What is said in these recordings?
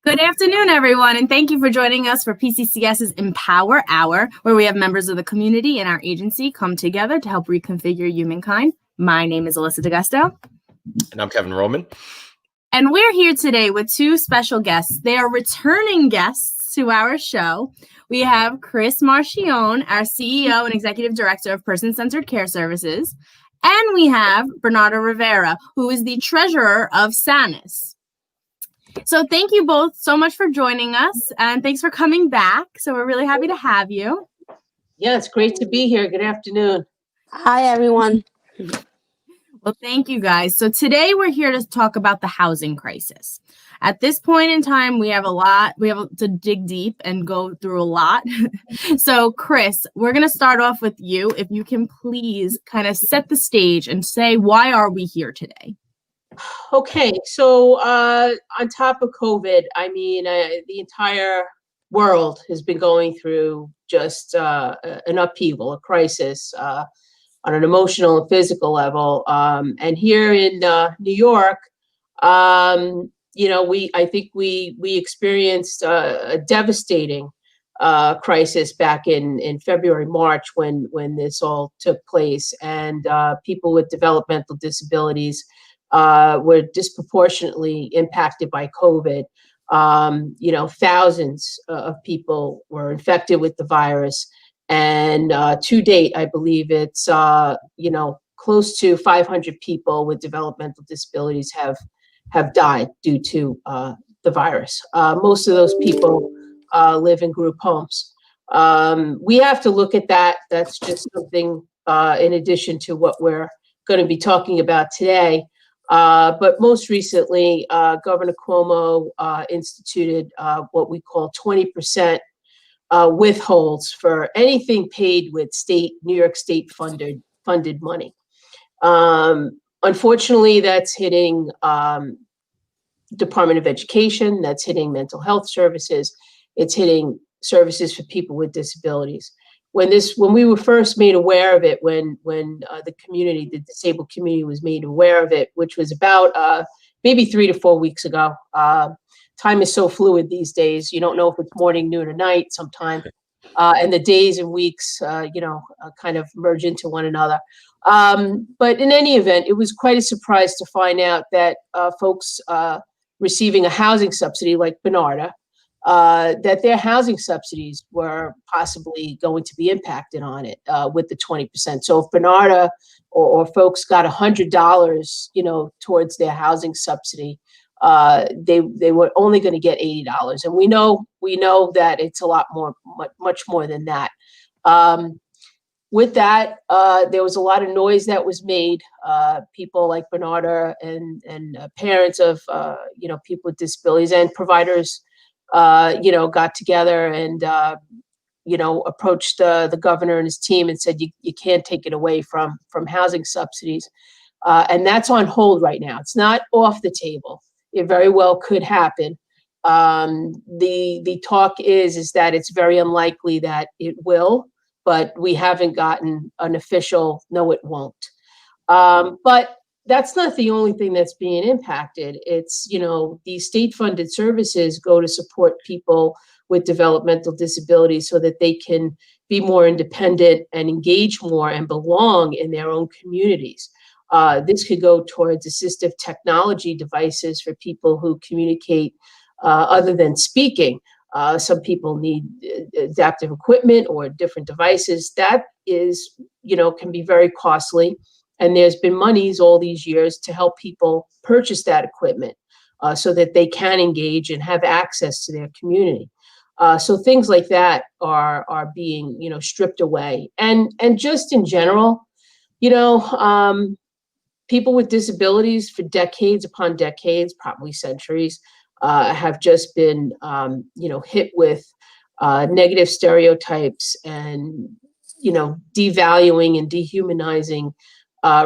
Good afternoon, everyone, and thank you for joining us for PCCS's emPower Hour, where we have members of the community and our agency come together to help reconfigure humankind. My name is Alyssa D'Agosto. And I'm Kevin Roman. And we're here today with two special guests. They are returning guests to our show. We have Chris Marchione, our CEO and Executive Director of Person-Centered Care Services. And we have Bernardo Rivera, who is the Treasurer of SANUS. So thank you both so much for joining us, and thanks for coming back. So we're really happy to have you. Yeah, it's great to be here. Good afternoon. Hi, everyone. Well, thank you guys. So today we're here to talk about the housing crisis. At this point in time, we have to dig deep and go through a lot. So Chris, we're going to start off with you. If you can please kind of set the stage and say, why are we here today? Okay, so on top of COVID, I mean, the entire world has been going through just an upheaval, a crisis on an emotional and physical level. And here in New York, I think we experienced a devastating crisis back in February, March, when this all took place, and people with developmental disabilities were disproportionately impacted by COVID. Thousands of people were infected with the virus, and to date, I believe it's close to 500 people with developmental disabilities have died due to the virus. Most of those people live in group homes. We have to look at that. That's just something in addition to what we're going to be talking about today. But most recently, Governor Cuomo instituted what we call 20% withholds for anything paid with New York State funded money. Unfortunately, that's hitting Department of Education, that's hitting mental health services, it's hitting services for people with disabilities. When we were first made aware of it, when the disabled community was made aware of it, which was about maybe 3 to 4 weeks ago. Time is so fluid these days. You don't know if it's morning, noon, or night sometime. And the days and weeks, kind of merge into one another. But in any event, it was quite a surprise to find out that folks receiving a housing subsidy like Bernardo, that their housing subsidies were possibly going to be impacted on it with the 20%. So if Bernardo or folks got $100, towards their housing subsidy, they were only going to get $80. And we know that it's a lot more, much more than that. With that, there was a lot of noise that was made. People like Bernardo and parents of people with disabilities and providers got together and, approached the governor and his team and said, you can't take it away from housing subsidies. And that's on hold right now. It's not off the table. It very well could happen. The talk is that it's very unlikely that it will, but we haven't gotten an official, no, it won't. But that's not the only thing that's being impacted. It's, these state-funded services go to support people with developmental disabilities so that they can be more independent and engage more and belong in their own communities. This could go towards assistive technology devices for people who communicate other than speaking. Some people need adaptive equipment or different devices. That is, can be very costly. And there's been monies all these years to help people purchase that equipment so that they can engage and have access to their community. So things like that are being, stripped away. And just in general, people with disabilities for decades upon decades, probably centuries, have just been, hit with negative stereotypes and, devaluing and dehumanizing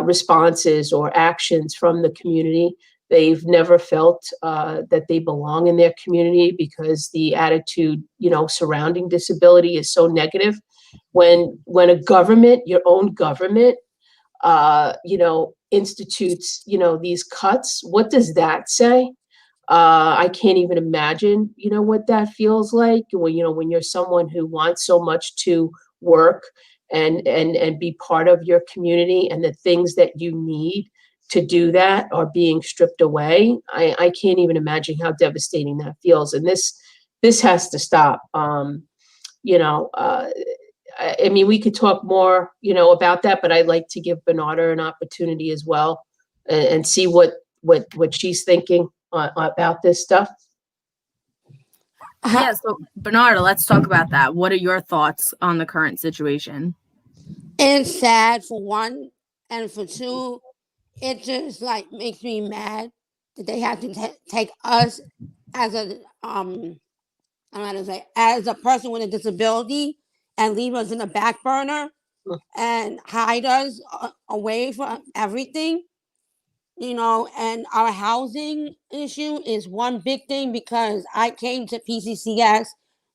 responses or actions from the community. They've never felt that they belong in their community because the attitude, surrounding disability is so negative. When a government, your own government, institutes, these cuts, what does that say? I can't even imagine, what that feels like when you're someone who wants so much to work and be part of your community, and the things that you need to do that are being stripped away. I can't even imagine how devastating that feels. And this has to stop. You know, I mean, we could talk more, about that, but I'd like to give Bernarda an opportunity as well, and see what she's thinking about this stuff. Yeah, so Bernarda, let's talk about that. What are your thoughts on the current situation? It's sad for one, and for two, it just like makes me mad that they have to take us as a I'm gonna say as a person with a disability and leave us in the back burner and hide us away from everything. And our housing issue is one big thing, because I came to PCCS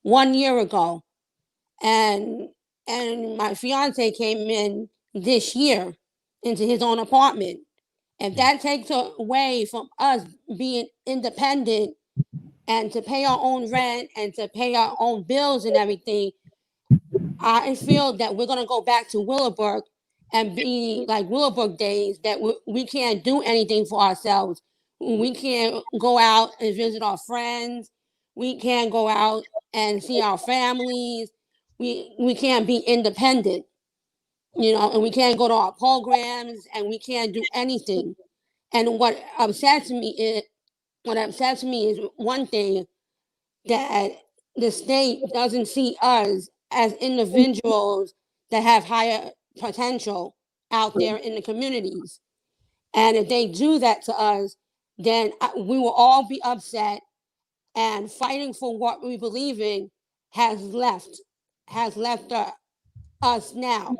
1 year ago, and my fiance came in this year into his own apartment. If that takes away from us being independent and to pay our own rent and to pay our own bills and everything, I feel that we're going to go back to Willowbrook and be like Willowbrook days, that we can't do anything for ourselves. We can't go out and visit our friends. We can't go out and see our families. We can't be independent, and we can't go to our programs, and we can't do anything. And what upsets me is one thing, that the state doesn't see us as individuals that have higher potential out there in the communities. And if they do that to us, then we will all be upset, and fighting for what we believe in has left us now.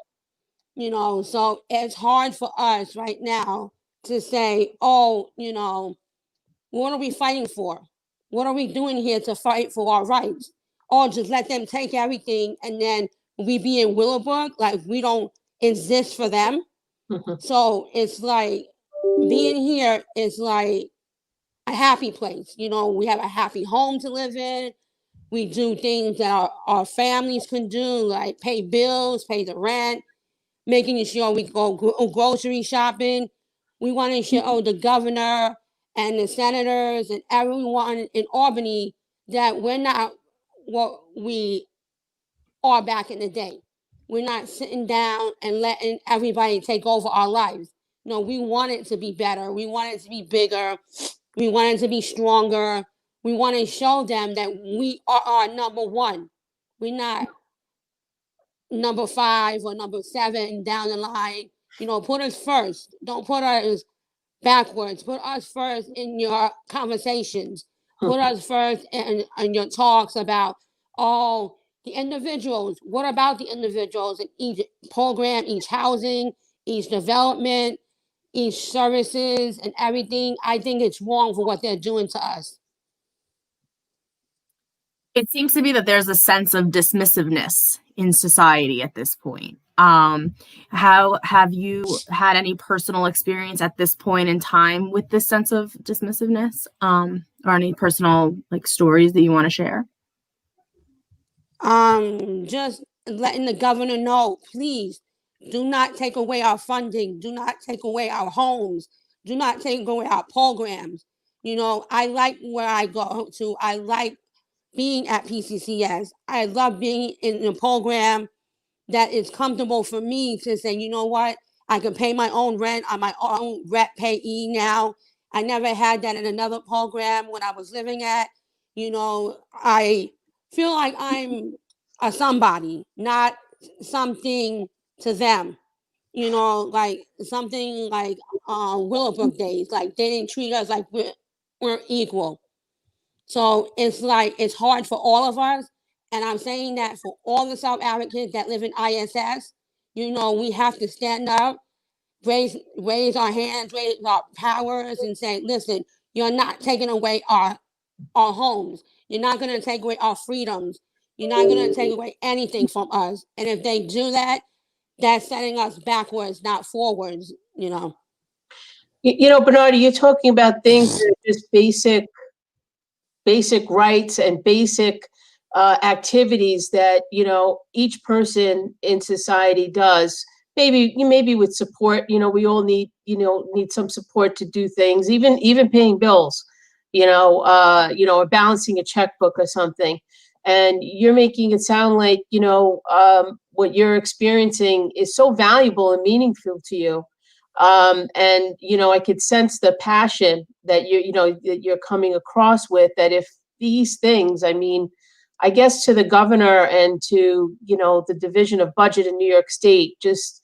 So it's hard for us right now to say, oh, what are we fighting for? What are we doing here to fight for our rights? Or just let them take everything, and then we be in Willowbrook like we don't exist for them. So it's like being here is like a happy place. We have a happy home to live in. We do things that our families can do, like pay bills, pay the rent, making sure we go grocery shopping. We want to show the governor and the senators and everyone in Albany that we're not what we are back in the day. We're not sitting down and letting everybody take over our lives. No, we want it to be better. We want it to be bigger. We want it to be stronger. We want to show them that we are number one. We're not number 5 or number 7 down the line. Put us first. Don't put us backwards. Put us first in your conversations. Put us first in your talks about all the individuals. What about the individuals in each program, each housing, each development, each services and everything? I think it's wrong for what they're doing to us. It seems to be that there's a sense of dismissiveness in society at this point. How have you had any personal experience at this point in time with this sense of dismissiveness, or any personal stories that you want to share? Just letting the governor know, please do not take away our funding, do not take away our homes, do not take away our programs. I like where I go to. I like being at PCCS. I love being in a program that is comfortable for me to say, you know what, I can pay my own rent. I'm my own rent payee now. I never had that in another program when I was living at. I feel like I'm a somebody, not something to them. Like something like Willowbrook days. Like they didn't treat us like we're equal. So it's like it's hard for all of us. And I'm saying that for all the South Africans that live in ISS, we have to stand up, raise our hands, raise our powers, and say, listen, you're not taking away our homes. You're not going to take away our freedoms. You're not going to take away anything from us. And if they do that, that's setting us backwards, not forwards. Bernarda, you're talking about things that are just basic basic rights and basic activities that, you know, each person in society does. Maybe with support, you know, we all need some support to do things, even paying bills, or balancing a checkbook or something. And you're making it sound like, what you're experiencing is so valuable and meaningful to you. And, I could sense the passion that that you're coming across with, that if these things, I mean, I guess to the governor and to, the Division of Budget in New York State, just,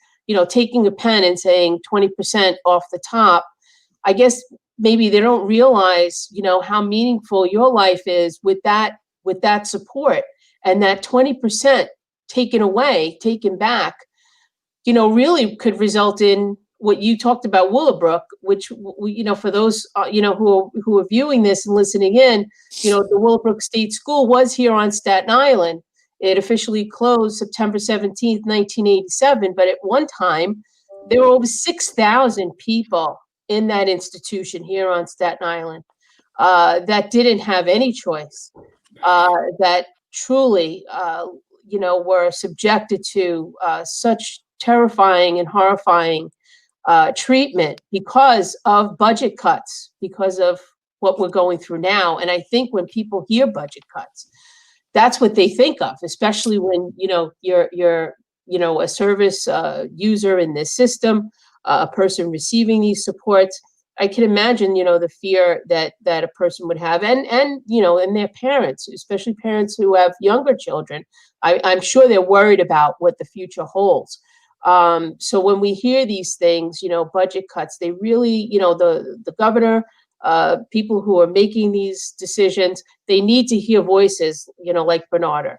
taking a pen and saying 20% off the top, I guess maybe they don't realize, how meaningful your life is with that support, and that 20% taken back, really could result in what you talked about, Willowbrook, which, for those, who are viewing this and listening in, the Willowbrook State School was here on Staten Island. It officially closed September 17th, 1987. But at one time, there were over 6,000 people in that institution here on Staten Island that didn't have any choice, that truly, were subjected to such terrifying and horrifying treatment because of budget cuts, because of what we're going through now. And I think when people hear budget cuts, that's what they think of, especially when, you're a service user in this system, a person receiving these supports. I can imagine, the fear that a person would have, and their parents, especially parents who have younger children. I'm sure they're worried about what the future holds. So when we hear these things, budget cuts, they really, the governor, people who are making these decisions, they need to hear voices, like Bernarda,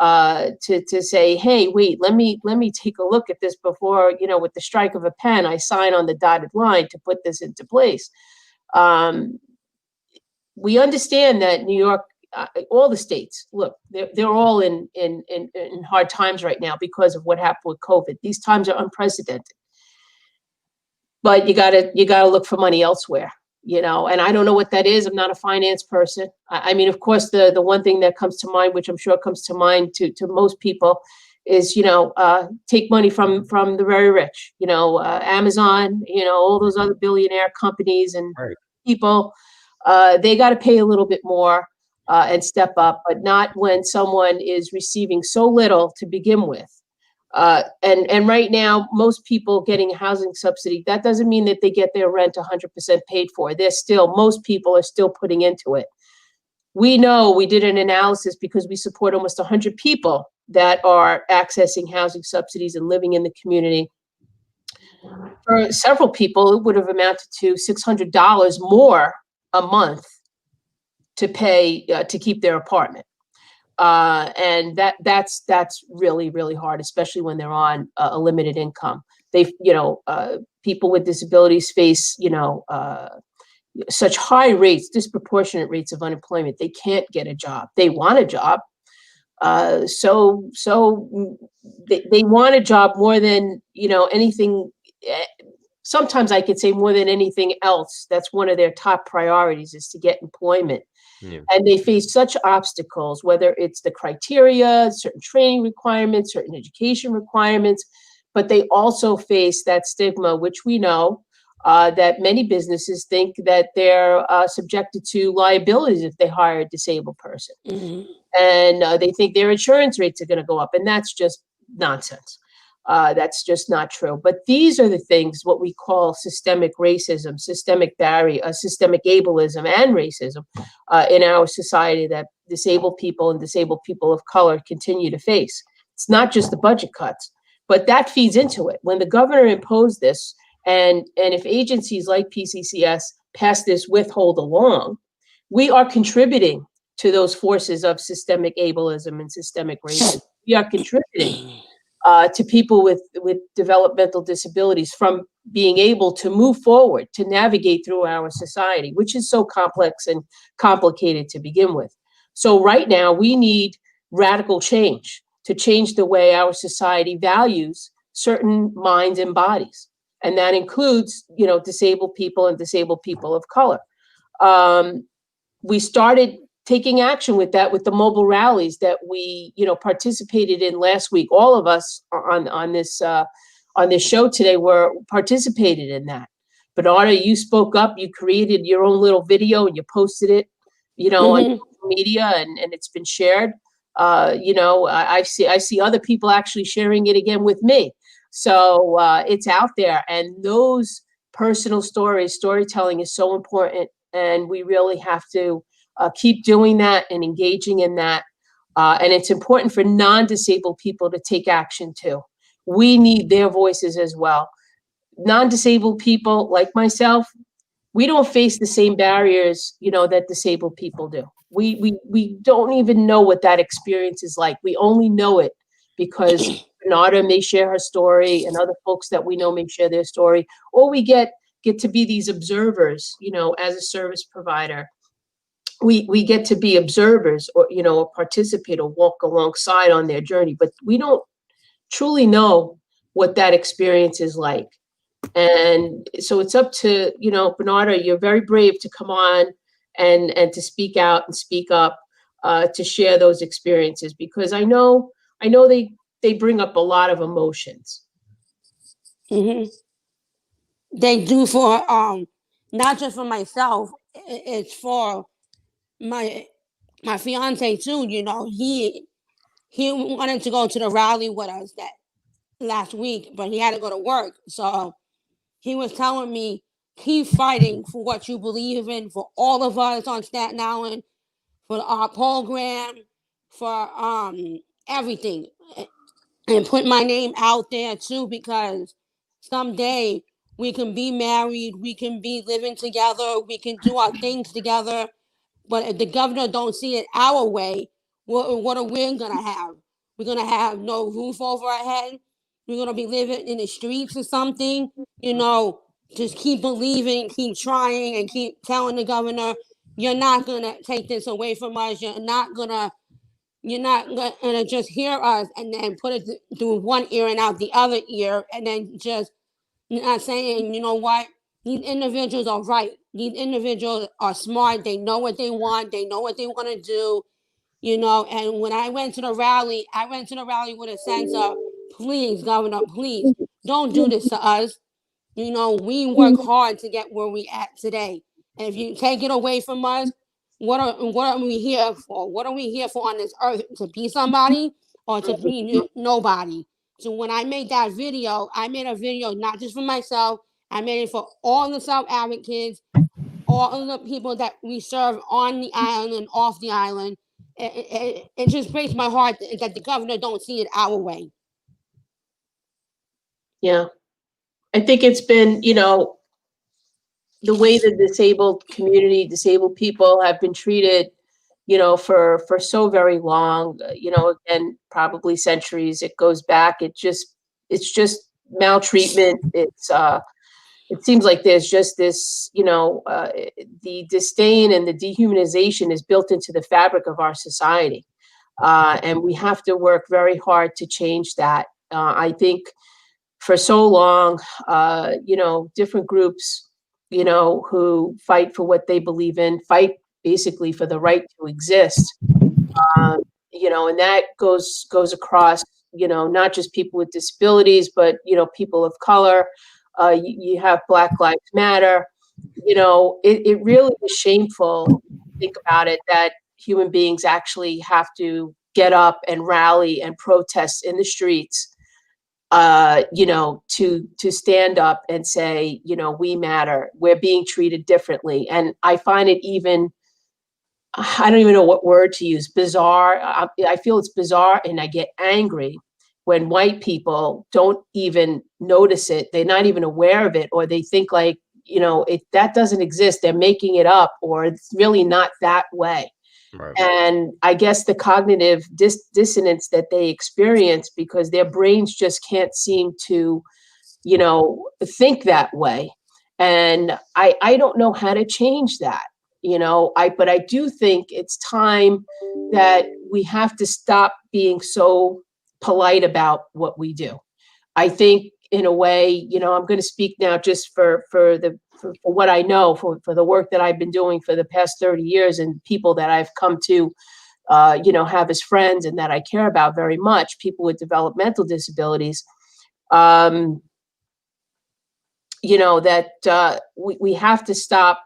to say, hey, wait, let me take a look at this before, with the strike of a pen, I sign on the dotted line to put this into place. We understand that New York, all the states, look, they're all in hard times right now because of what happened with COVID. These times are unprecedented, but you gotta look for money elsewhere, and I don't know what that is. I'm not a finance person. I mean, of course, the one thing that comes to mind, which I'm sure comes to mind to most people, is, take money from the very rich, Amazon, all those other billionaire companies and people, they got to pay a little bit more and step up, but not when someone is receiving so little to begin with. And right now, most people getting a housing subsidy, that doesn't mean that they get their rent 100% paid for. Most people are still putting into it. We know, we did an analysis because we support almost 100 people that are accessing housing subsidies and living in the community. For several people, it would have amounted to $600 more a month to pay to keep their apartment. And that's really, really hard, especially when they're on a limited income. People with disabilities face, such high rates, disproportionate rates of unemployment. They can't get a job. They want a job. So they want a job more than, anything. Sometimes I could say more than anything else. That's one of their top priorities, is to get employment. Yeah. And they face such obstacles, whether it's the criteria, certain training requirements, certain education requirements, but they also face that stigma, which we know that many businesses think that they're subjected to liabilities if they hire a disabled person. Mm-hmm. And they think their insurance rates are going to go up, and that's just nonsense. That's just not true. But these are the things, what we call systemic racism, systemic barrier, systemic ableism and racism in our society that disabled people and disabled people of color continue to face. It's not just the budget cuts, but that feeds into it. When the governor imposed this, and if agencies like PCCS pass this withhold along, we are contributing to those forces of systemic ableism and systemic racism. We are contributing to people with developmental disabilities from being able to move forward, to navigate through our society, which is so complex and complicated to begin with. So right now, we need radical change to change the way our society values certain minds and bodies. And that includes, disabled people and disabled people of color. We started taking action with that, with the mobile rallies that we, participated in last week. All of us on this show today were participated in that. Bernarda, you spoke up, you created your own little video and you posted it, on social media, and it's been shared. I see other people actually sharing it again with me. So it's out there, and those personal storytelling is so important, and we really have to keep doing that and engaging in that. And it's important for non-disabled people to take action too. We need their voices as well. Non-disabled people like myself, we don't face the same barriers, that disabled people do. We don't even know what that experience is like. We only know it because Bernarda may share her story, and other folks that we know may share their story, or we get to be these observers, as a service provider. We get to be observers, or, or participate or walk alongside on their journey, but we don't truly know what that experience is like. And so it's up to, Bernarda, you're very brave to come on and to speak out and speak up, to share those experiences, because I know they bring up a lot of emotions. Mm-hmm. They do, for not just for myself, it's for my fiance too. He wanted to go to the rally with us that last week, but he had to go to work. So he was telling me, keep fighting for what you believe in, for all of us on Staten Island, for our program, for everything, and put my name out there too, because someday we can be married, we can be living together, we can do our things together. But if the governor don't see it our way, what are we gonna have? We're gonna have no roof over our head. We're gonna be living in the streets or something. Just keep believing, keep trying, and keep telling the governor, you're not gonna take this away from us. You're not gonna just hear us and then put it through one ear and out the other ear, and then just not saying, you know what, these individuals are right. These individuals are smart. They know what they want. They know what they want to do. And when I went to the rally, with a sense of, please, governor, please don't do this to us. We work hard to get where we at today. And if you take it away from us, what are we here for? What are we here for on this earth? To be somebody or to be nobody? So when I made that video, I made a video not just for myself. I made it for all the South advocates, all of the people that we serve on the island and off the island. It just breaks my heart that the governor don't see it our way. Yeah. I think it's been, the way the disabled community, disabled people have been treated, for so very long, again, probably centuries. It goes back. It's just maltreatment. It seems like there's just this, the disdain and the dehumanization is built into the fabric of our society. And we have to work very hard to change that. I think for so long, different groups, who fight for what they believe in, fight basically for the right to exist. And that goes across, not just people with disabilities, but, people of color. You have Black Lives Matter. It really is shameful to think about it, that human beings actually have to get up and rally and protest in the streets, to stand up and say, we matter, we're being treated differently. And I find it I don't even know what word to use, bizarre. I feel it's bizarre, and I get angry when white people don't even notice it. They're not even aware of it, or they think like, that doesn't exist. They're making it up, or it's really not that way. Right. And I guess the cognitive dissonance that they experience, because their brains just can't seem to, think that way. And I don't know how to change that, but I do think it's time that we have to stop being so polite about what we do. I think in a way, you know, I'm going to speak now just for what I know, for the work that I've been doing for the past 30 years and people that I've come to, you know, have as friends and that I care about very much, people with developmental disabilities. You know, that we have to stop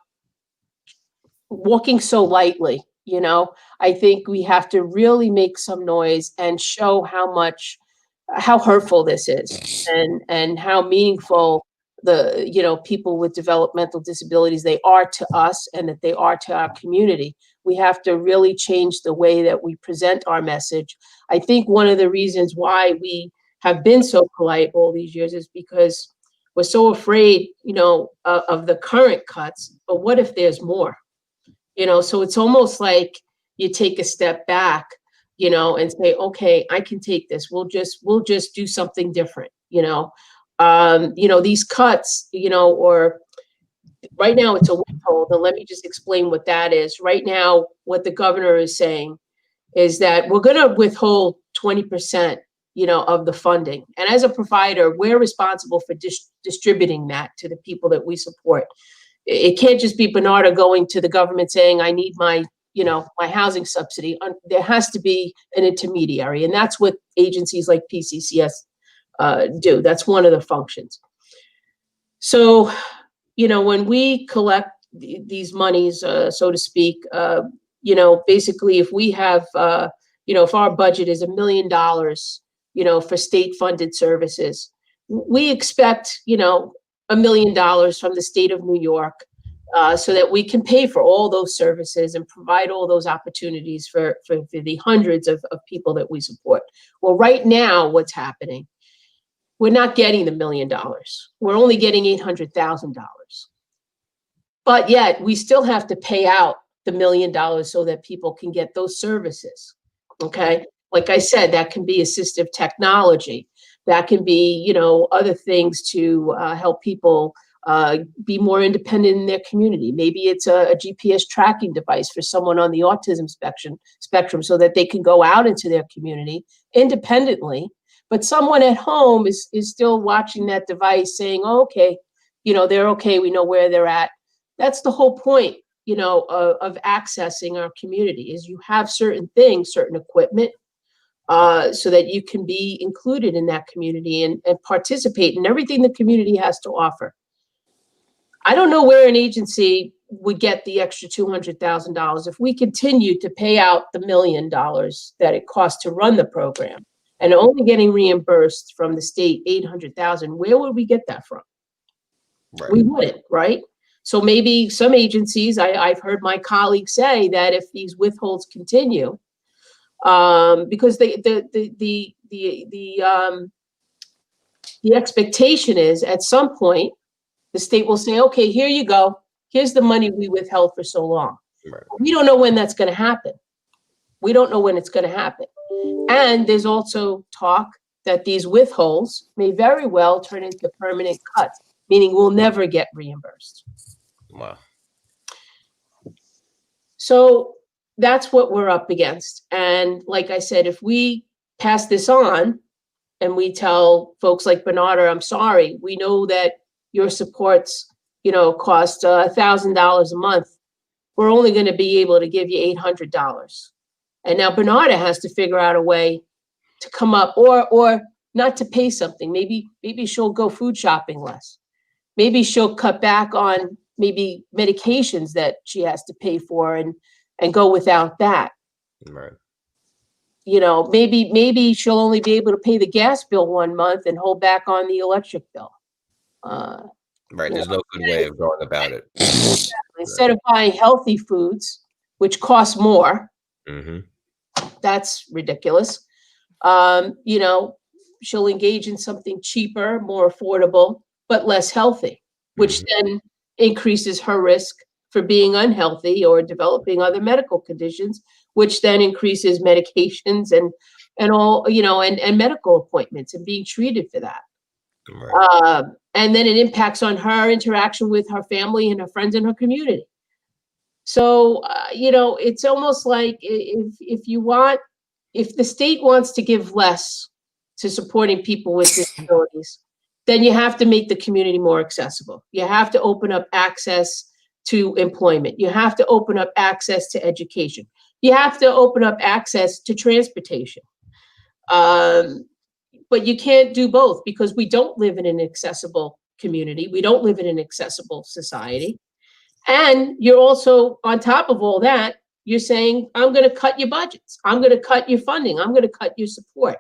walking so lightly. You know, I think we have to really make some noise and show how hurtful this is, and how meaningful the, you know, people with developmental disabilities, they are to us and that they are to our community. We have to really change the way that we present our message. I think one of the reasons why we have been so polite all these years is because we're so afraid, you know, of the current cuts, but what if there's more? You know, so it's almost like you take a step back, you know, and say, okay, I can take this. We'll just do something different, you know. You know, these cuts, you know, or right now it's a withhold. And let me just explain what that is. Right now, what the governor is saying is that we're going to withhold 20%, you know, of the funding. And as a provider, we're responsible for distributing that to the people that we support. It can't just be Bernardo going to the government saying, I need my, you know, my housing subsidy. There has to be an intermediary. And that's what agencies like PCCS do. That's one of the functions. So, you know, when we collect these monies, so to speak, you know, basically if we have, you know, if our budget is $1 million, you know, for state funded services, we expect, you know, $1 million from the state of New York, so that we can pay for all those services and provide all those opportunities for the hundreds of people that we support. Well, right now, what's happening? We're not getting the $1 million. We're only getting $800,000. But yet we still have to pay out the $1 million so that people can get those services. Okay. Like I said, that can be assistive technology. That can be, you know, other things to help people be more independent in their community. Maybe it's a GPS tracking device for someone on the autism spectrum so that they can go out into their community independently. But someone at home is still watching that device saying, oh, okay, you know, they're okay. We know where they're at. That's the whole point, you know, of accessing our community is you have certain things, certain equipment, so that you can be included in that community and participate in everything the community has to offer. I don't know where an agency would get the extra $200,000 if we continue to pay out the $1 million that it costs to run the program and only getting reimbursed from the state $800,000. Where would we get that from? Right. We wouldn't, right? So maybe some agencies, I've heard my colleagues say that if these withholds continue, because the expectation is at some point the state will say, okay, here you go. Here's the money we withheld for so long. Right. We don't know when that's going to happen. We don't know when it's going to happen. And there's also talk that these withholds may very well turn into permanent cuts, meaning we'll never get reimbursed. Wow. So that's what we're up against. And like I said, if we pass this on and we tell folks like Bernardo, I'm sorry, we know that your supports, you know, cost $1,000 a month. We're only going to be able to give you $800. And now Bernardo has to figure out a way to come up or not to pay something. Maybe she'll go food shopping less. Maybe she'll cut back on maybe medications that she has to pay for and go without that. Right. You know, maybe she'll only be able to pay the gas bill 1 month and hold back on the electric bill. Right. There's no good way of going about it. Instead of buying healthy foods, which cost more, that's ridiculous. You know, she'll engage in something cheaper, more affordable, but less healthy, which then increases her risk for being unhealthy or developing other medical conditions, which then increases medications and all, you know, and medical appointments and being treated for that. Right. And then it impacts on her interaction with her family and her friends in her community. So, you know, it's almost like if the state wants to give less to supporting people with disabilities, then you have to make the community more accessible. You have to open up access to employment. You have to open up access to education. You have to open up access to transportation. But you can't do both because we don't live in an accessible community. We don't live in an accessible society. And you're also, on top of all that, you're saying, I'm going to cut your budgets. I'm going to cut your funding. I'm going to cut your support.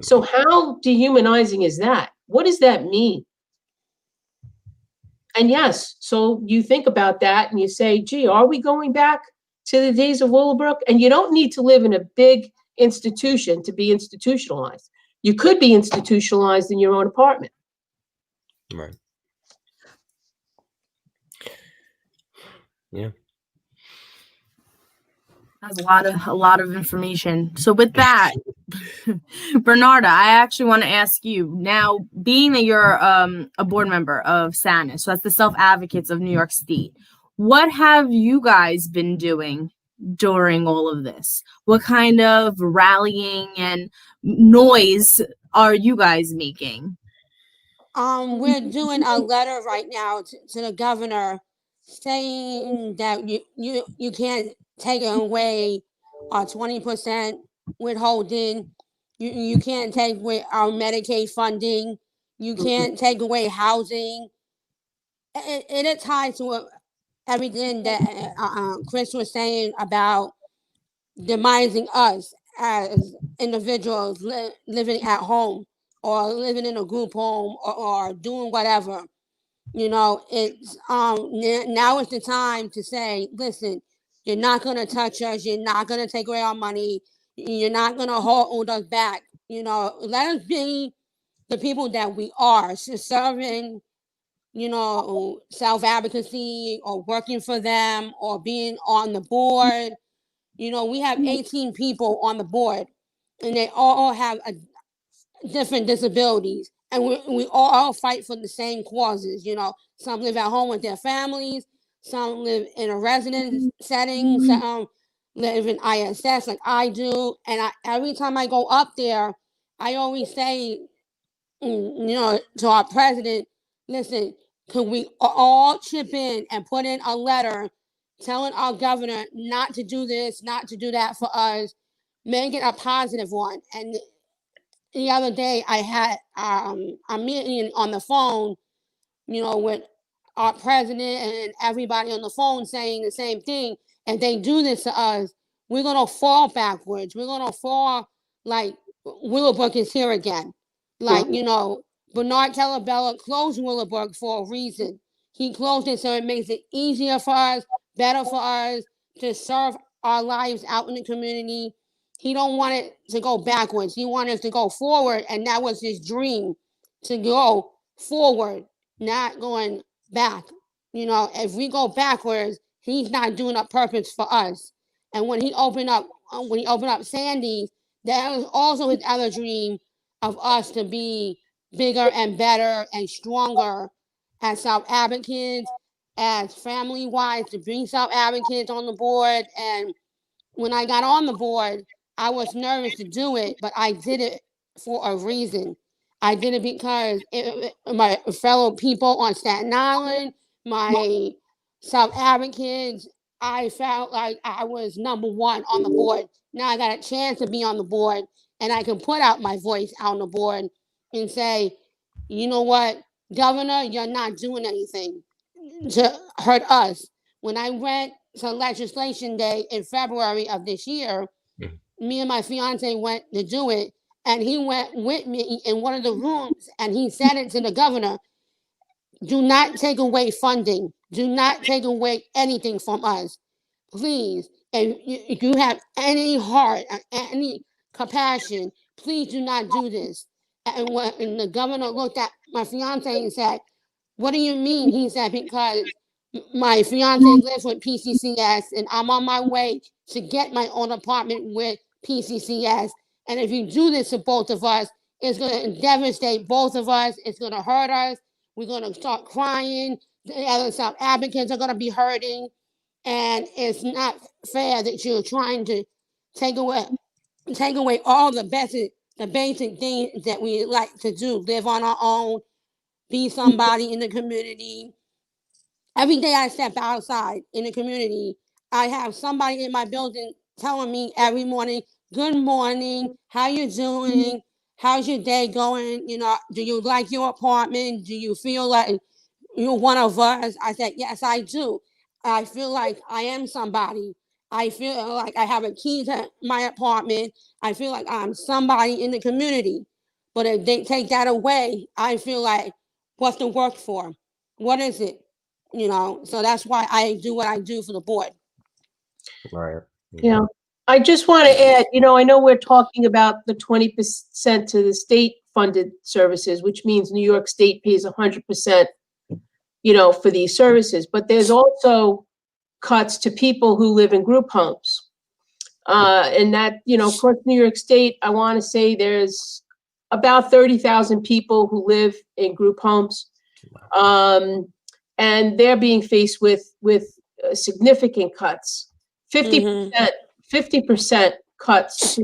So how dehumanizing is that? What does that mean? And yes, so you think about that and you say, gee, are we going back to the days of Willowbrook? And you don't need to live in a big institution to be institutionalized. You could be institutionalized in your own apartment. Right. Yeah. That's a lot of information. So with that, Bernarda, I actually want to ask you now, being that you're a board member of SANUS, so that's the Self Advocates of New York State, what have you guys been doing during all of this? What kind of rallying and noise are you guys making? We're doing a letter right now to the governor saying that you can't take away our 20% withholding. You can't take away our Medicaid funding. You can't take away housing. It ties to everything that Chris was saying about demising us as individuals living at home or living in a group home or doing whatever. You know, it's now is the time to say, listen, you're not going to touch us. You're not going to take away our money. You're not going to hold us back. You know, let us be the people that we are, serving, you know, self-advocacy or working for them or being on the board. You know, we have 18 people on the board and they all have different disabilities. And we all fight for the same causes. You know, some live at home with their families, some live in a residence setting, some live in ISS like I do. And every time I go up there, I always say, you know, to our president, listen, could we all chip in and put in a letter telling our governor not to do this, not to do that for us, make it a positive one. And the other day I had a meeting on the phone, you know, with our president and everybody on the phone saying the same thing. If they do this to us, we're going to fall backwards. We're going to fall like Willowbrook is here again. Like, you know, Bernard Calabella closed Willowbrook for a reason. He closed it so it makes it easier for us, better for us to serve our lives out in the community. He don't want it to go backwards. He wanted us to go forward, and that was his dream, to go forward, not going back. You know, if we go backwards, he's not doing a purpose for us. And when he opened up Sandy's, that was also his other dream of us to be bigger and better and stronger as South Advocates, as family-wise, to bring South Advocates on the board. And when I got on the board, I was nervous to do it, but I did it for a reason. I did it because my fellow people on Staten Island, my South Advocates, I felt like I was number one on the board. Now I got a chance to be on the board, and I can put out my voice on the board and say, you know what, Governor, you're not doing anything to hurt us. When I went to legislation day in February of this year, me and my fiance went to do it, and he went with me in one of the rooms, and he said it to the governor, do not take away funding. Do not take away anything from us. Please, if you have any heart, any compassion, please do not do this. And when the governor looked at my fiance and said, what do you mean? He said, because my fiance lives with PCCS and I'm on my way to get my own apartment with PCCS. And if you do this to both of us, it's going to devastate both of us. It's going to hurt us. We're going to start crying. The other South Advocates are going to be hurting. And it's not fair that you're trying to take away all the basic things that we like to do, live on our own, be somebody in the community. Every day I step outside in the community, I have somebody in my building telling me every morning, good morning, how you doing? How's your day going? You know, do you like your apartment? Do you feel like you're one of us? I said, yes, I do. I feel like I am somebody. I feel like I have a key to my apartment. I feel like I'm somebody in the community. But if they take that away, I feel like, what's the work for? What is it? You know, so that's why I do what I do for the board. Right. Yeah. I just want to add, I know we're talking about the 20% to the state funded services, which means New York State pays 100%, for these services. But there's also cuts to people who live in group homes. And that, of course, New York State, I want to say there's about 30,000 people who live in group homes. And they're being faced with significant cuts, 50% cuts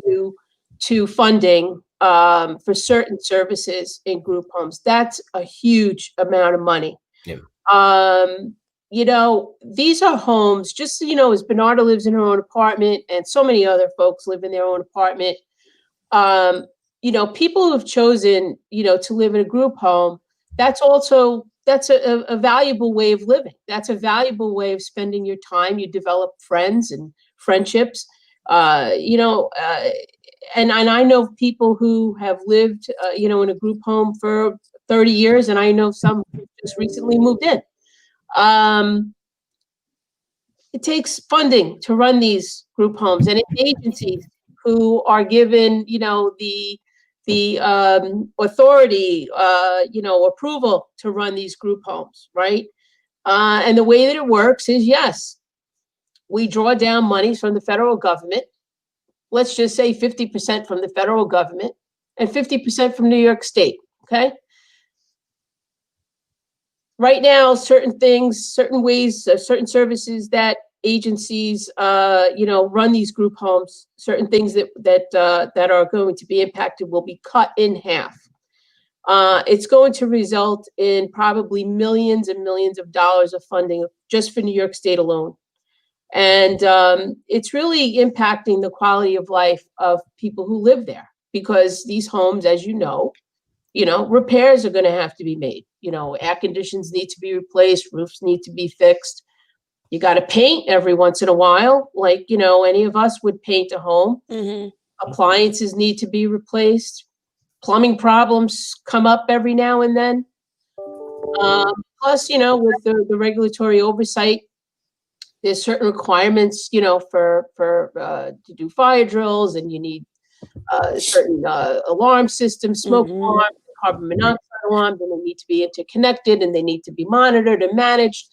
to funding for certain services in group homes. That's a huge amount of money. Yeah. These are homes, just so you know, as Bernarda lives in her own apartment and so many other folks live in their own apartment. People who have chosen, to live in a group home, that's a valuable way of living. That's a valuable way of spending your time. You develop friends and friendships, and I know people who have lived, in a group home for 30 years, and I know some who just recently moved in. It takes funding to run these group homes, and it's agencies who are given, the authority, approval to run these group homes, right? And the way that it works is, yes, we draw down monies from the federal government. Let's just say 50% from the federal government and 50% from New York State, okay? Right now, certain things, certain ways, certain services that agencies, run these group homes, certain things that are going to be impacted will be cut in half. It's going to result in probably millions and millions of dollars of funding just for New York State alone. And it's really impacting the quality of life of people who live there, because these homes, as repairs are going to have to be made. Air conditions need to be replaced, roofs need to be fixed. You got to paint every once in a while, like, any of us would paint a home. Appliances need to be replaced. Plumbing problems come up every now and then. Plus, with the regulatory oversight, there's certain requirements, for to do fire drills, and you need certain alarm systems, smoke alarms, carbon monoxide alarms, and they need to be interconnected, and they need to be monitored and managed,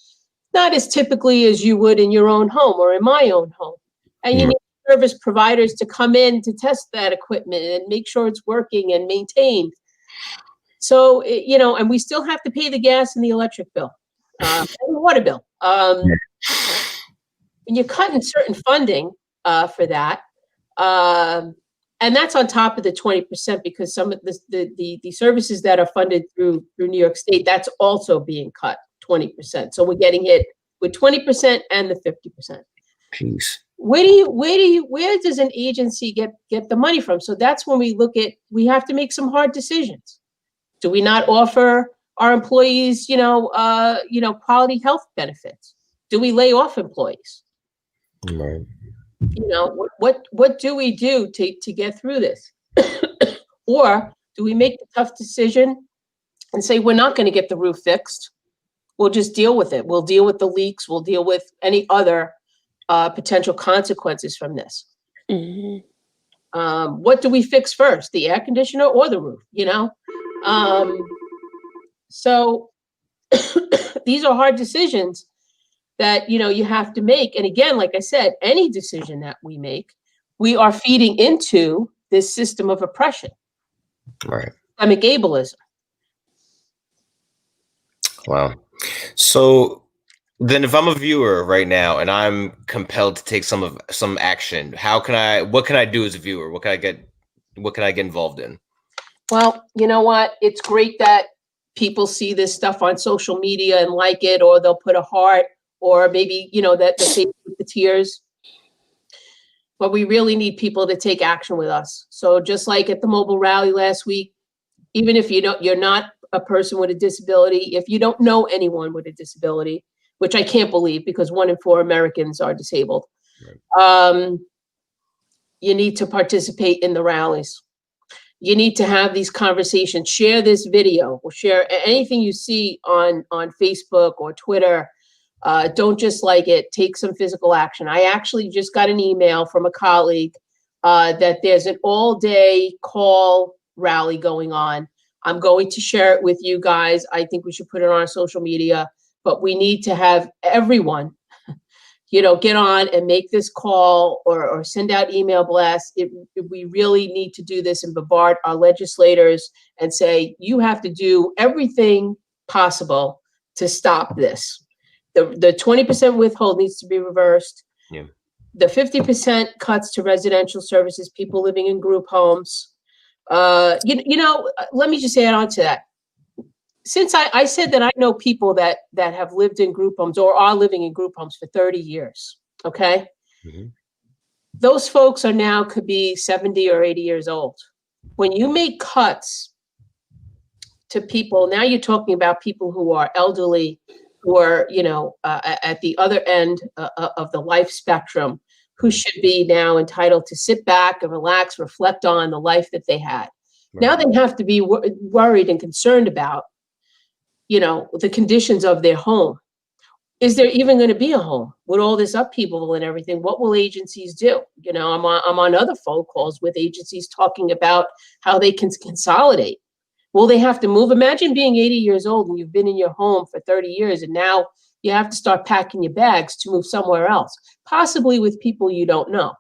not as typically as you would in your own home or in my own home. And you need service providers to come in to test that equipment and make sure it's working and maintained. So, and we still have to pay the gas and the electric bill, and the water bill. And you're cutting certain funding for that. And that's on top of the 20%, because some of the services that are funded through New York State, that's also being cut 20%. So we're getting hit with 20% and the 50%. Jeez. Where does an agency get the money from? So that's when we have to make some hard decisions. Do we not offer our employees, quality health benefits? Do we lay off employees? Right. What do we do to get through this? Or do we make the tough decision and say, we're not going to get the roof fixed? We'll just deal with it. We'll deal with the leaks. We'll deal with any other potential consequences from this. What do we fix first, the air conditioner or the roof? So these are hard decisions that, you have to make. And again, like I said, any decision that we make, we are feeding into this system of oppression. Right. Systemic ableism. Wow. So then if I'm a viewer right now and I'm compelled to take some action, what can I do as a viewer? What can I get involved in? Well, you know what? It's great that people see this stuff on social media and like it, or they'll put a heart, or maybe, that the face with the tears. But we really need people to take action with us. So just like at the mobile rally last week, even if you're not a person with a disability, if you don't know anyone with a disability, which I can't believe because 1 in 4 Americans are disabled, right. You need to participate in the rallies. You need to have these conversations. Share this video or share anything you see on Facebook or Twitter. Don't just like it. Take some physical action. I actually just got an email from a colleague that there's an all-day call rally going on. I'm going to share it with you guys. I think we should put it on our social media, but we need to have everyone, get on and make this call or send out email blasts. We really need to do this and bombard our legislators and say, you have to do everything possible to stop this. The 20% withhold needs to be reversed. Yeah. The 50% cuts to residential services, people living in group homes. Let me just add on to that. Since I said that I know people that have lived in group homes or are living in group homes for 30 years, okay? Mm-hmm. Those folks are now could be 70 or 80 years old. When you make cuts to people, now you're talking about people who are elderly, who are, at the other end of the life spectrum, who should be now entitled to sit back and relax, reflect on the life that they had. Right. Now they have to be worried and concerned about, the conditions of their home. Is there even going to be a home with all this upheaval and everything? What will agencies do? I'm on other phone calls with agencies talking about how they can consolidate. Will they have to move? Imagine being 80 years old and you've been in your home for 30 years and now you have to start packing your bags to move somewhere else, possibly with people you don't know.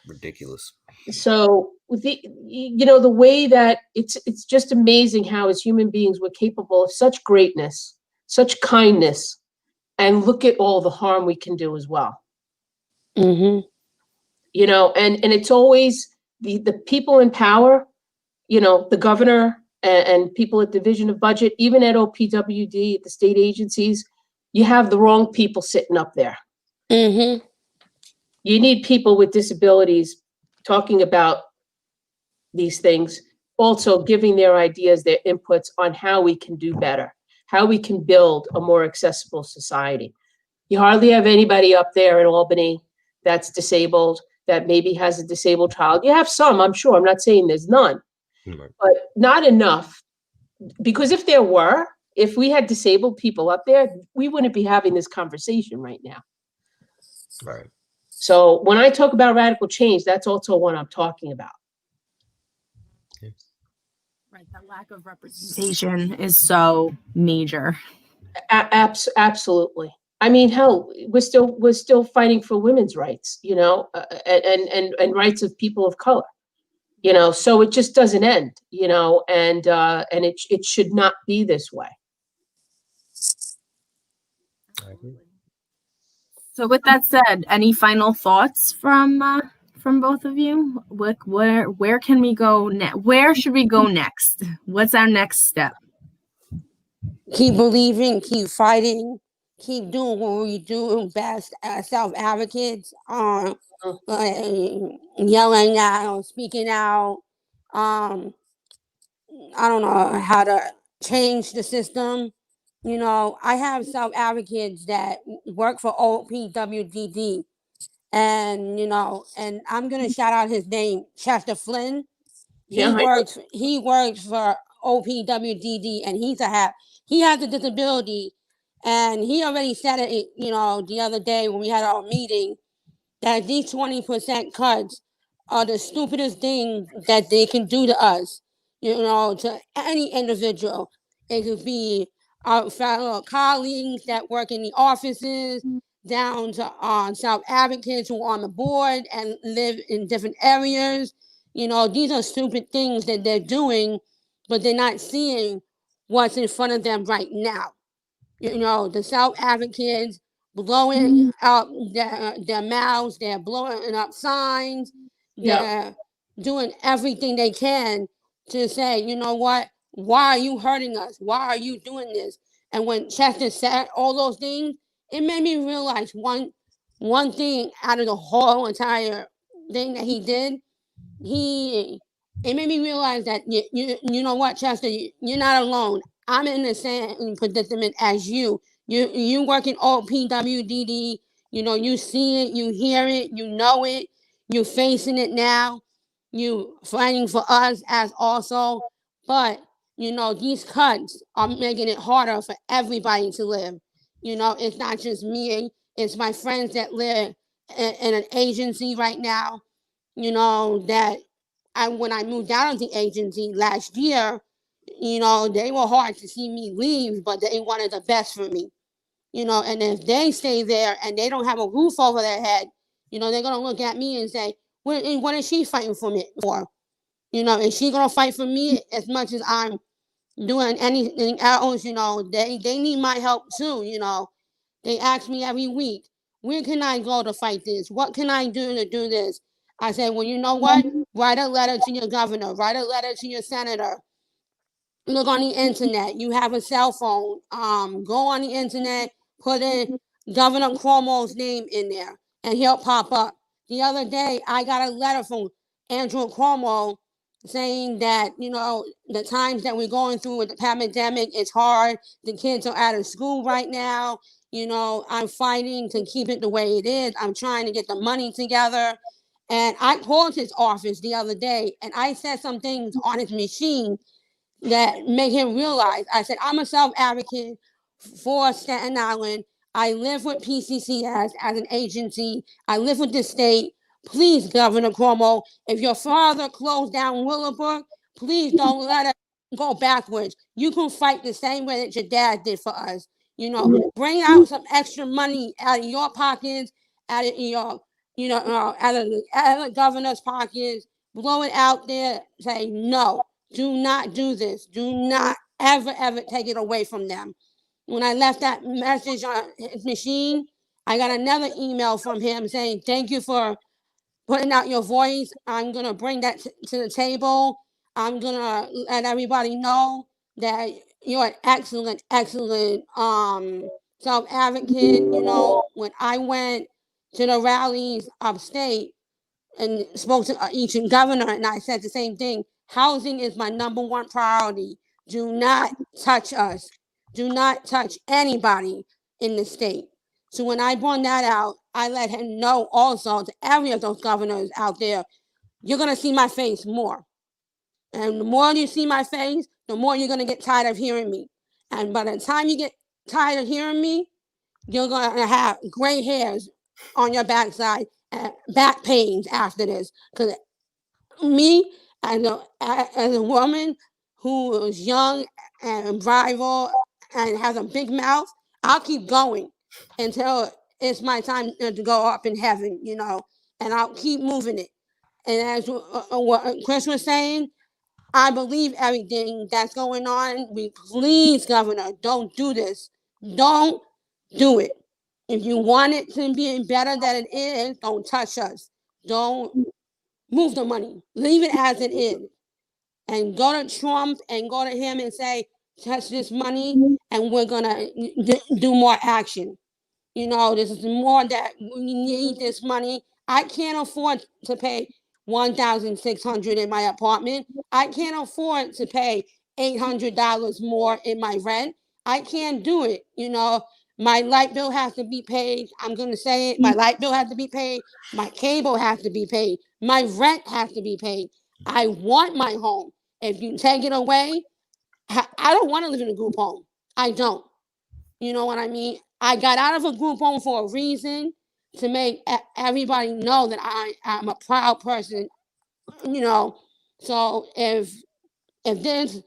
Ridiculous. So the way that it's just amazing how as human beings we're capable of such greatness, such kindness, and look at all the harm we can do as well. Mm-hmm. And it's always the people in power, the governor and people at Division of Budget, even at OPWD, at the state agencies, you have the wrong people sitting up there. Mm-hmm. You need people with disabilities talking about these things, also giving their ideas, their inputs on how we can do better, how we can build a more accessible society. You hardly have anybody up there in Albany that's disabled, that maybe has a disabled child. You have some, I'm sure. I'm not saying there's none, but not enough. Because if we had disabled people up there, we wouldn't be having this conversation right now. Right. So when I talk about radical change, that's also what I'm talking about. Right, the lack of representation is so major. Absolutely. I mean, hell, we're still fighting for women's rights, and rights of people of color, So it just doesn't end, and it should not be this way. So with that said, any final thoughts from both of you? Where can we go next? Where should we go next? What's our next step? Keep believing, keep fighting, keep doing what we do best as self-advocates, yelling out, speaking out. I don't know how to change the system. I have self-advocates that work for OPWDD. And, and I'm going to shout out his name, Chester Flynn. He works for OPWDD, and he has a disability, and he already said it, the other day when we had our meeting, that these 20% cuts are the stupidest thing that they can do to us, to any individual. It could be our fellow colleagues that work in the offices, down to self-advocates who are on the board and live in different areas. These are stupid things that they're doing, but they're not seeing what's in front of them right now. The self-advocates blowing up their mouths, they're blowing up signs, they're doing everything they can to say, you know what, why are you hurting us? Why are you doing this? And when Chester said all those things, it made me realize one thing out of the whole entire thing that he did. It made me realize that you know what, Chester, you're not alone. I'm in the same predicament as you. You work in OPWDD. You know, you see it, you hear it, you know it, you're facing it now. You fighting for us as also, but you know these cuts are making it harder for everybody to live. You know, it's not just me; it's my friends that live in an agency right now. You know that when I moved out of the agency last year, you know they were hard to see me leave, but they wanted the best for me. You know, and if they stay there and they don't have a roof over their head, you know, they're gonna look at me and say, what is she fighting for me for? You know, is she gonna fight for me as much as I'm doing anything else? You know, they need my help too. You know, they ask me every week, where can I go to fight this? What can I do to do this? I say, well, you know what? Write a letter to your governor. Write a letter to your senator. Look on the internet. You have a cell phone. Go on the internet, put in Governor Cuomo's name in there, and he'll pop up. The other day, I got a letter from Andrew Cuomo saying that, you know, the times that we're going through with the pandemic, it's hard. The kids are out of school right now. You know, I'm fighting to keep it the way it is. I'm trying to get the money together. And I called his office the other day, and I said some things on his machine that make him realize. I said, I'm a self-advocate for Staten Island. I live with PCCS as an agency. I live with the state. Please, Governor Cuomo, if your father closed down Willowbrook, please don't let us go backwards. You can fight the same way that your dad did for us. You know, bring out some extra money out of your pockets, out of your, out of the governor's pockets. Blow it out there. Say no. Do not do this. Do not ever, ever take it away from them. When I left that message on his machine, I got another email from him saying, thank you for putting out your voice. I'm going to bring that to the table. I'm going to let everybody know that you're an excellent, excellent self-advocate. You know, when I went to the rallies upstate, and spoke to each governor, and I said the same thing. Housing is my number one priority. Do not touch us. Do not touch anybody in the state. So when I brought that out, I let him know also to every of those governors out there, you're going to see my face more. And the more you see my face, the more you're going to get tired of hearing me. And by the time you get tired of hearing me, you're going to have gray hairs on your backside and back pains after this. Because me, as a woman who is young and rival and has a big mouth, I'll keep going until it's my time to go up in heaven, you know, and I'll keep moving it. And as what Chris was saying, I believe everything that's going on. Please, Governor, don't do this. Don't do it. If you want it to be better than it is, don't touch us. Don't move the money. Leave it as it is. And go to Trump and go to him and say, touch this money and we're going to do more action. You know, this is more that we need this money. I can't afford to pay $1,600 in my apartment. I can't afford to pay $800 more in my rent. I can't do it. You know, my light bill has to be paid. I'm going to say it. My light bill has to be paid. My cable has to be paid. My rent has to be paid. I want my home. If you take it away, I don't want to live in a group home. I don't. You know what I mean? I got out of a group home for a reason, to make everybody know that I'm a proud person, you know. So if this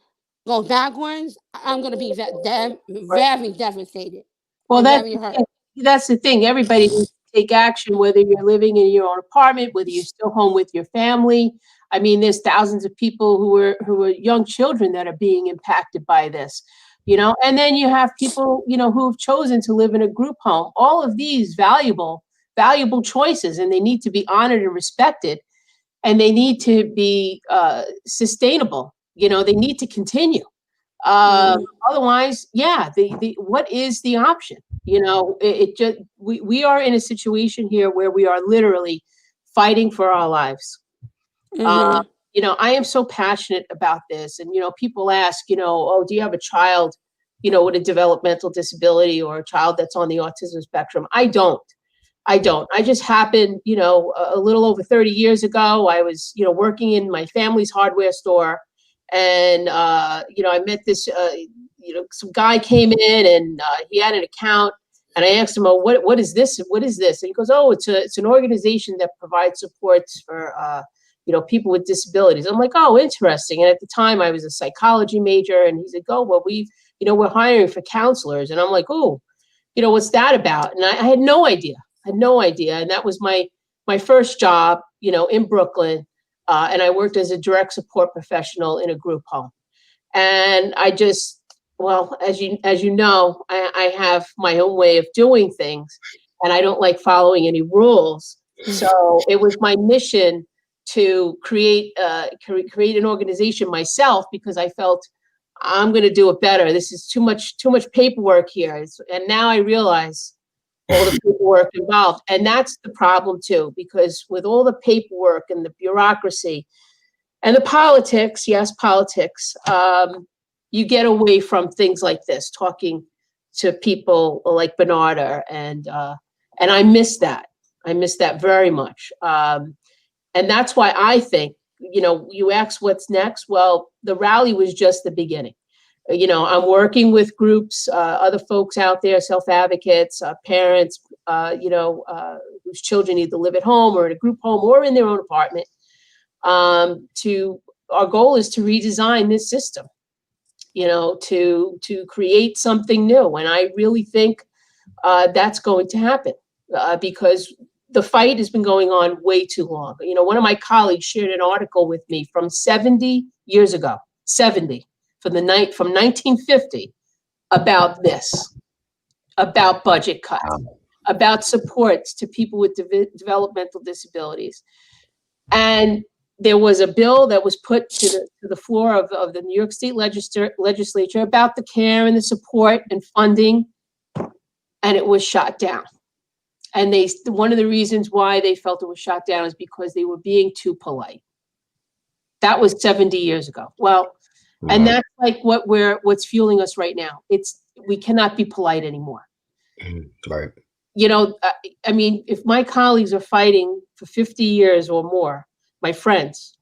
goes backwards, I'm going to be very devastated. Well, and very hurt. that's the thing. Everybody needs to take action, whether you're living in your own apartment, whether you're still home with your family. I mean, there's thousands of people who are young children that are being impacted by this, you know. And then you have people, you know, who've chosen to live in a group home. All of these valuable choices, and they need to be honored and respected, and they need to be sustainable. You know, they need to continue. Otherwise, yeah, the what is the option? You know, it just we are in a situation here where we are literally fighting for our lives. Mm-hmm. You know, I am so passionate about this, and you know, people ask, you know, oh, do you have a child, you know, with a developmental disability or a child that's on the autism spectrum? I don't. I don't. I just happened, you know, a little over 30 years ago, I was, you know, working in my family's hardware store, and you know, I met this, you know, some guy came in, and he had an account, and I asked him, oh, what is this? What is this? And he goes, oh, it's an organization that provides supports for you know, people with disabilities. I'm like, oh, interesting. And at the time, I was a psychology major, and he's like, oh, well, you know, we're hiring for counselors, and I'm like, oh, you know, what's that about? And I had no idea. I had no idea. And that was my first job, you know, in Brooklyn. And I worked as a direct support professional in a group home. And I just, well, as you know, I have my own way of doing things, and I don't like following any rules. So it was my mission to create an organization myself, because I felt I'm going to do it better. This is too much paperwork here. And now I realize all the paperwork involved. And that's the problem too, because with all the paperwork and the bureaucracy and the politics, yes, politics, you get away from things like this, talking to people like Bernarda. And I miss that. I miss that very much. And that's why I think, you know, you ask what's next. Well, the rally was just the beginning. You know, I'm working with groups, other folks out there, self-advocates, parents, you know, whose children either live at home or in a group home or in their own apartment. Our goal is to redesign this system, you know, to create something new. And I really think that's going to happen because the fight has been going on way too long. You know, one of my colleagues shared an article with me from 70 years ago, 70, from 1950, about this, about budget cuts, about supports to people with developmental disabilities. And there was a bill that was put to the floor of the New York State legislature about the care and the support and funding, and it was shot down. And one of the reasons why they felt it was shot down is because they were being too polite. That was 70 years ago. Well, and that's like what's fueling us right now. We cannot be polite anymore. Right. You know, I mean, if my colleagues are fighting for 50 years or more, my friends,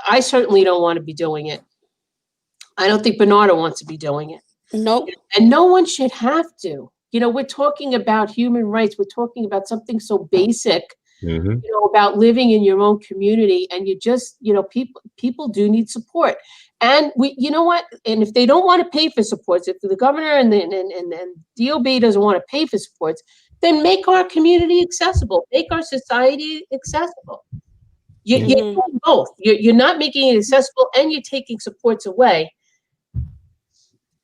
I certainly don't want to be doing it. I don't think Bernarda wants to be doing it. Nope. And no one should have to. You know, we're talking about human rights. We're talking about something so basic, you know, about living in your own community. And you just, you know, people do need support. And you know what? And if they don't want to pay for supports, if the governor and DOB doesn't want to pay for supports, then make our community accessible. Make our society accessible. You're doing both. You're not making it accessible, and you're taking supports away.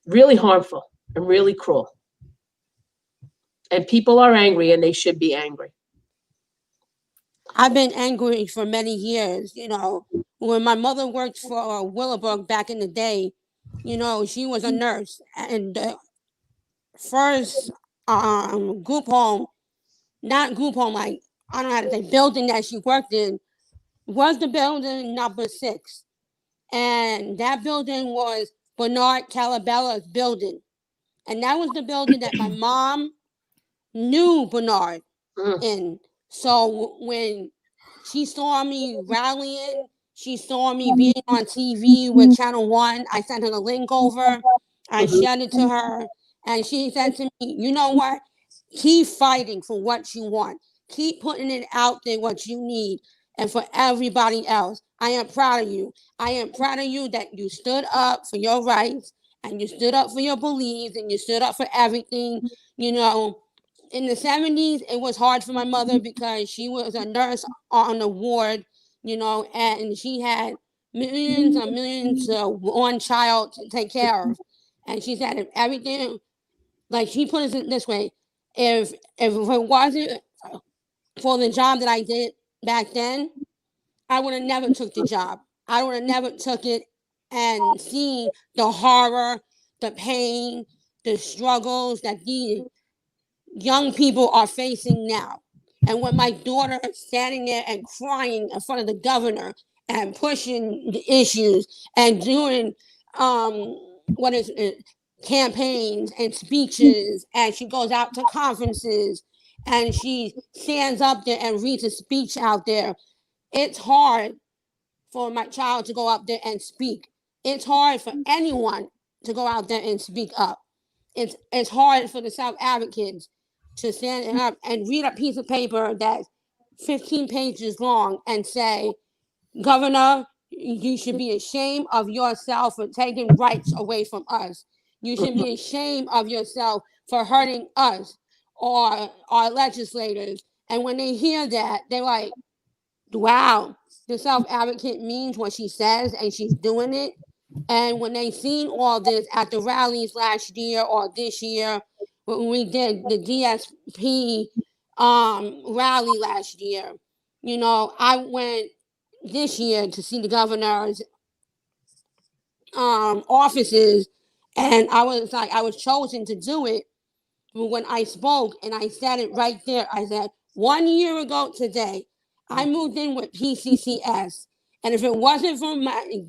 Really harmful and really cruel. And people are angry, and they should be angry. I've been angry for many years. You know, when my mother worked for Willowbrook back in the day, you know, she was a nurse. And the first group home, not group home, like, I don't know how to say, building that she worked in was the building number 6. And that building was Bernard Calabella's building. And that was the building that my mom knew Bernard in. So when she saw me rallying, she saw me being on TV with Channel 1, I sent her the link over. I shared it to her. And she said to me, you know what? Keep fighting for what you want. Keep putting it out there, what you need. And for everybody else, I am proud of you. I am proud of you that you stood up for your rights, and you stood up for your beliefs, and you stood up for everything. You know, in the 70s, it was hard for my mother because she was a nurse on the ward, you know, and she had millions and millions of one child to take care of. And she said, if everything, like she put it this way, if it wasn't for the job that I did back then, I would have never took the job. I would have never took it and see the horror, the pain, the struggles that these young people are facing now. And with my daughter standing there and crying in front of the governor and pushing the issues and doing um, what is it, campaigns and speeches, and she goes out to conferences and she stands up there and reads a speech out there. It's hard for my child to go out there and speak. It's hard for anyone to go out there and speak up. It's hard for the South Advocates to stand up and read a piece of paper that's 15 pages long and say, Governor, you should be ashamed of yourself for taking rights away from us. You should be ashamed of yourself for hurting us or our legislators. And when they hear that, they're like, wow, the South Advocate means what she says and she's doing it. And when they seen all this at the rallies last year or this year, when we did the DSP rally last year, you know, I went this year to see the governor's offices, and I was chosen to do it. When I spoke, and I said it right there, I said, 1 year ago today, I moved in with PCCS, and if it wasn't for my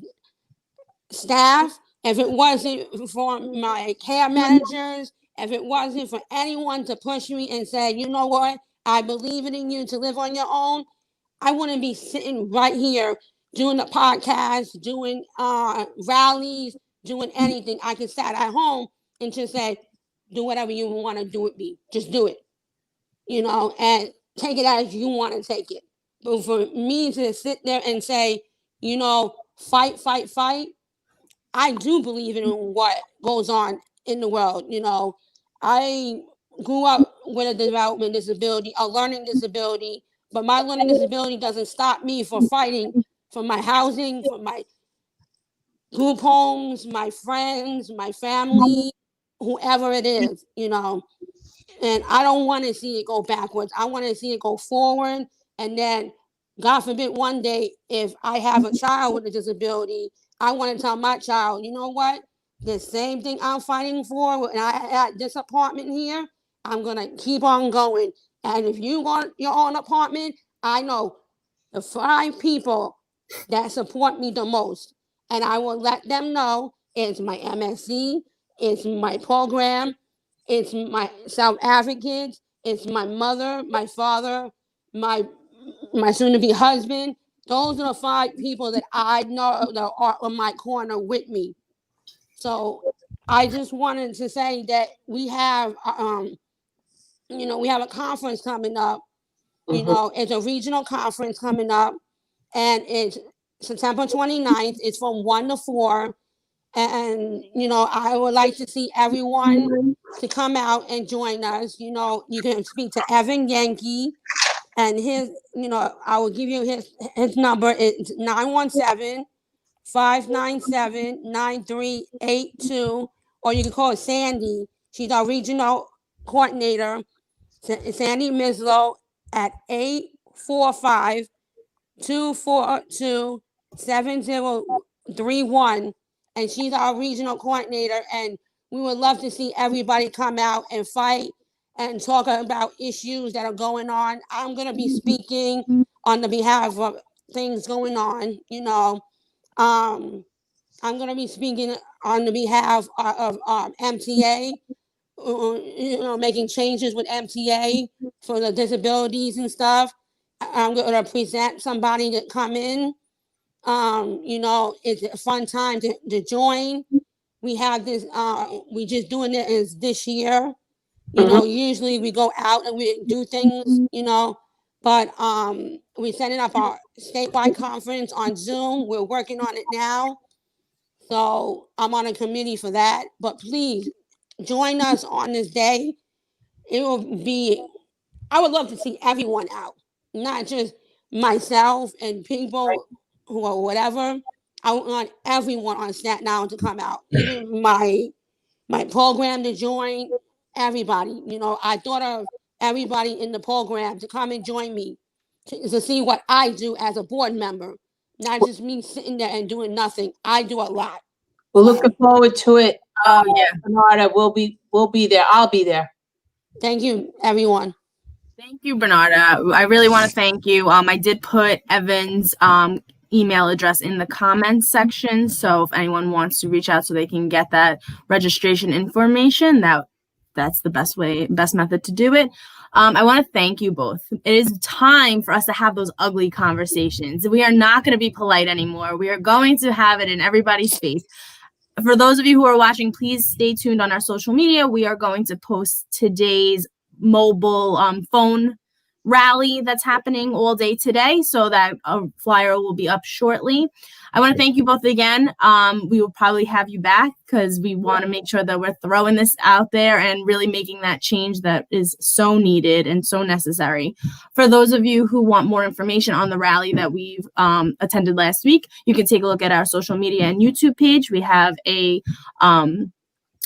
staff, if it wasn't for my care managers, if it wasn't for anyone to push me and say, you know what, I believe in you to live on your own, I wouldn't be sitting right here doing the podcast, doing rallies, doing anything. I could sit at home and just say, do whatever you want to do it be. Just do it, you know, and take it as you want to take it. But for me to sit there and say, you know, fight, fight, fight, I do believe in what goes on in the world. You know, I grew up with a development disability, a learning disability, but my learning disability doesn't stop me from fighting for my housing, for my group homes, my friends, my family, whoever it is, you know. And I don't want to see it go backwards. I want to see it go forward. And then, God forbid, one day, if I have a child with a disability, I want to tell my child, you know what? The same thing I'm fighting for when I had this apartment here, I'm going to keep on going. And if you want your own apartment, I know the 5 people that support me the most. And I will let them know it's my MSC, it's my program, it's my South Advocates, it's my mother, my father, my soon-to-be husband. Those are the 5 people that I know that are on my corner with me. So I just wanted to say that we have, you know, we have a conference coming up. You know, it's a regional conference coming up, and it's September 29th. It's from 1 to 4. And, you know, I would like to see everyone to come out and join us. You know, you can speak to Evan Yankee, and his, you know, I will give you his number. It's 917-597-9382, or you can call Sandy. She's our regional coordinator, Sandy Mislow, at 845-242-7031. And she's our regional coordinator. And we would love to see everybody come out and fight and talk about issues that are going on. I'm going to be speaking on the behalf of things going on, you know. I'm going to be speaking on the behalf of MTA, you know, making changes with MTA for the disabilities and stuff. I'm going to present somebody to come in. You know, it's a fun time to join. We have this, we just doing it is this year. You know, usually we go out and we do things, you know, but we're setting up our statewide conference on Zoom. We're working on it now. So I'm on a committee for that. But please join us on this day. It will be, I would love to see everyone out, not just myself and people who are whatever. I want everyone on Staten Island to come out, even my program to join, everybody. You know, I thought of everybody in the program to come and join me to see what I do as a board member. Not just me sitting there and doing nothing. I do a lot. We're looking forward to it. Oh, yeah. Bernarda, we'll be there. I'll be there. Thank you, everyone. Thank you, Bernarda. I really want to thank you. I did put Evan's email address in the comments section, so if anyone wants to reach out so they can get that registration information, that's the best method to do it. I want to thank you both. It is time for us to have those ugly conversations. We are not going to be polite anymore. We are going to have it in everybody's face. For those of you who are watching, please stay tuned on our social media. We are going to post today's mobile phone rally that's happening all day today, so that a flyer will be up shortly. I want to thank you both again. We will probably have you back because we want to make sure that we're throwing this out there and really making that change that is so needed and so necessary. For those of you who want more information on the rally that we've attended last week, you can take a look at our social media and YouTube page. We have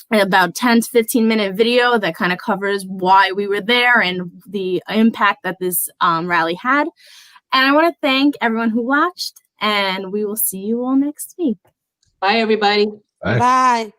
about 10 to 15 minute video that kind of covers why we were there and the impact that this rally had. And I want to thank everyone who watched, and we will see you all next week. Bye, everybody. Bye.